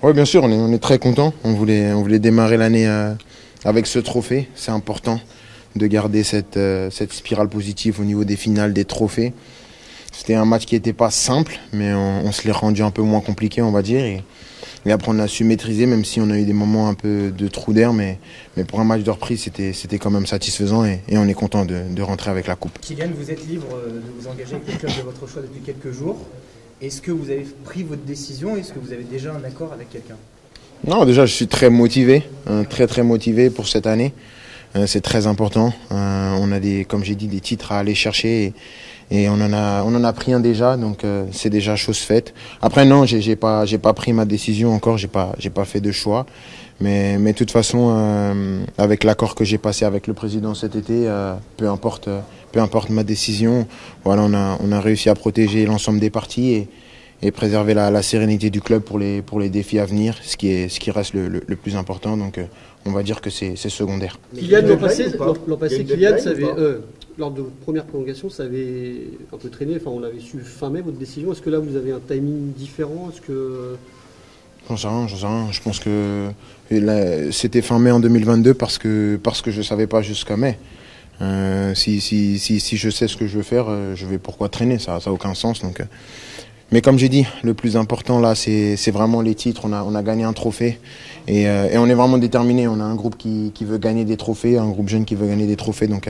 Oui, bien sûr, on est très contents. On voulait démarrer l'année avec ce trophée. C'est important de garder cette spirale positive au niveau des finales, des trophées. C'était un match qui n'était pas simple, mais on se l'est rendu un peu moins compliqué, on va dire. Et après, on a su maîtriser, même si on a eu des moments un peu de trou d'air. Mais pour un match de reprise, c'était quand même satisfaisant et on est content de rentrer avec la coupe. Kylian, vous êtes libre de vous engager avec le club de votre choix depuis quelques jours. Est-ce que vous avez pris votre décision? Est-ce que vous avez déjà un accord avec quelqu'un? Non, déjà, je suis très motivé, très motivé pour cette année. C'est très important. On a comme j'ai dit, des titres à aller chercher et on en a pris un déjà, donc c'est déjà chose faite. Après, non, j'ai pas pris ma décision encore, j'ai pas fait de choix. Mais de toute façon, avec l'accord que j'ai passé avec le président cet été, peu importe ma décision, voilà, on a réussi à protéger l'ensemble des parties et préserver la sérénité du club pour les défis à venir, ce qui reste le plus important. Donc on va dire que c'est secondaire. Kylian, l'an passé, Kylian, lors de votre première prolongation, ça avait un peu traîné. Enfin, on avait su fin mai votre décision. Est-ce que là, vous avez un timing différent? Est-ce que... J'en sais rien. Je pense que c'était fin mai en 2022 parce que je ne savais pas jusqu'à mai. Si je sais ce que je veux faire, je vais pourquoi traîner, ça n'a aucun sens. Donc, mais comme j'ai dit, le plus important là, c'est vraiment les titres. On a gagné un trophée et on est vraiment déterminé. On a un groupe qui veut gagner des trophées, un groupe jeune qui veut gagner des trophées. Donc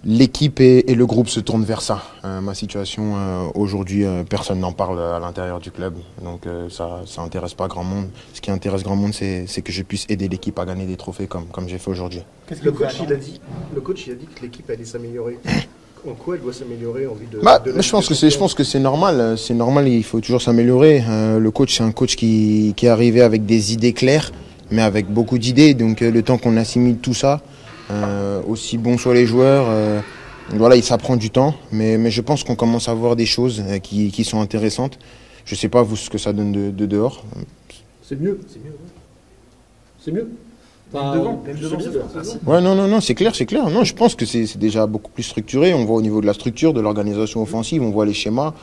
l'équipe et le groupe se tournent vers ça. Ma situation aujourd'hui, personne n'en parle à l'intérieur du club. Donc ça intéresse pas grand monde. Ce qui intéresse grand monde, c'est que je puisse aider l'équipe à gagner des trophées comme j'ai fait aujourd'hui. Le coach, il a dit que l'équipe allait s'améliorer. En quoi elle doit s'améliorer en vue de je pense que c'est normal. C'est normal, il faut toujours s'améliorer. Le coach, c'est un coach qui est arrivé avec des idées claires, mais avec beaucoup d'idées. Donc le temps qu'on assimile tout ça, aussi bon soient les joueurs, voilà, ça prend du temps. Mais je pense qu'on commence à voir des choses qui sont intéressantes. Je sais pas vous ce que ça donne de dehors. C'est mieux. C'est mieux. Ouais, non, c'est clair. Non, je pense que c'est déjà beaucoup plus structuré. On voit au niveau de la structure, de l'organisation offensive, on voit les schémas,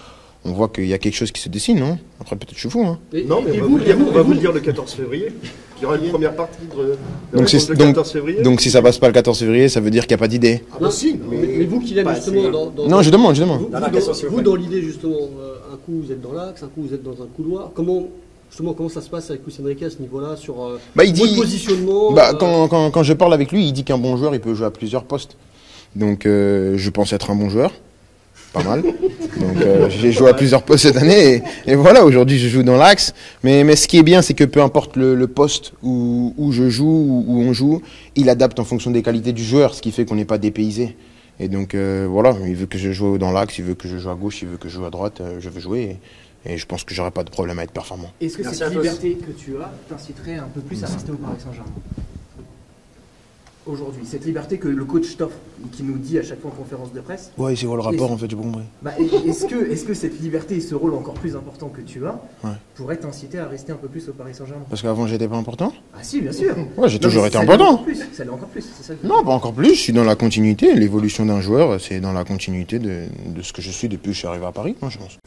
on voit qu'il y a quelque chose qui se dessine, non? Après, peut-être je suis fou, hein. Non, mais on va vous le dire le 14 février. Il y aura une première partie le 14 février. Donc si ça passe pas le 14 février, ça veut dire qu'il n'y a pas d'idée. Ah bah si, mais vous qui l'aimez justement Non, je demande. Vous dans l'idée justement, un coup vous êtes dans l'axe, un coup vous êtes dans un couloir. Comment ça se passe avec Luis Enrique à ce niveau-là sur votre positionnement quand je parle avec lui, il dit qu'un bon joueur, il peut jouer à plusieurs postes. Donc je pense être un bon joueur, pas mal. Donc j'ai joué à plusieurs postes cette année et voilà, aujourd'hui je joue dans l'axe. Mais ce qui est bien, c'est que peu importe le poste où je joue, où on joue, il adapte en fonction des qualités du joueur, ce qui fait qu'on n'est pas dépaysé. Et donc voilà, il veut que je joue dans l'axe, il veut que je joue à gauche, il veut que je joue à droite, je veux jouer. Et je pense que j'aurai pas de problème à être performant. Est-ce que cette liberté que tu as t'inciterait un peu plus à rester au Paris Saint-Germain aujourd'hui? Cette liberté que le coach t'offre, qui nous dit à chaque fois en conférence de presse. Ouais, c'est quoi le rapport en fait, j'ai pas compris. Est-ce que cette liberté et ce rôle encore plus important que tu as pourraient t'inciter à rester un peu plus au Paris Saint-Germain? Parce qu'avant j'étais pas important? Ah si, bien sûr. Ouais, j'ai toujours été important. Ça l'est encore plus, c'est ça. Non, pas encore plus, je suis dans la continuité. L'évolution d'un joueur, c'est dans la continuité de ce que je suis depuis que je suis arrivé à Paris, moi je pense.